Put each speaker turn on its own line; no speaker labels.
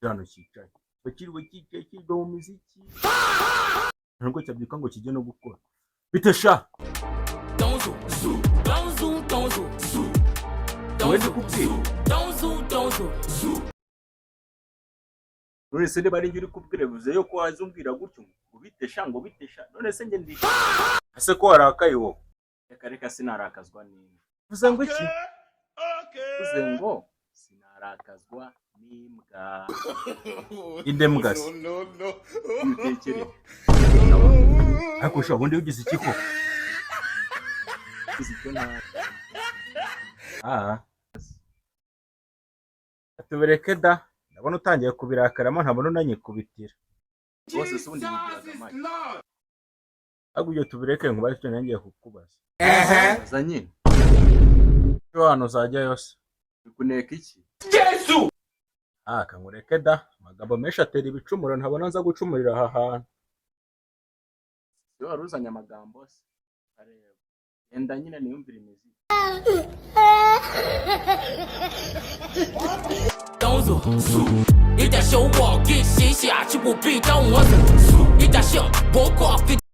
hano cyicaye bakiriwe cyicaye kiga mu muziki ntabwo cyabyuka ngo kijye no gukora bite sha wende kubwira none se niba ari njye uri kubwira bivuze yo ko wazumbwira gutyo ngo bite sha none se njye ndi ese ko warakaye wowe reka sinarakazwa n'inka uvuze ngo iki uvuze ngo sinarakazwa n'imbwa inde mbwa se utekere ariko sha ubundi ugize iki ko tubereke da ndabona utangiye kubirakaramo ntabona unanyikubitira bose se ubundi bigiraga amaye ahubwo ibyo tubireke ngo bari cyo nangiye kukubaza baza nyine cyo hano uzajya yose bikuneka iki Yesu kankureke da amagambo menshi atera ibicumuro ntabona nza gucumurira aha hantu iyo wari uzanye amagambo se areba yenda nyine niyumvira imiziki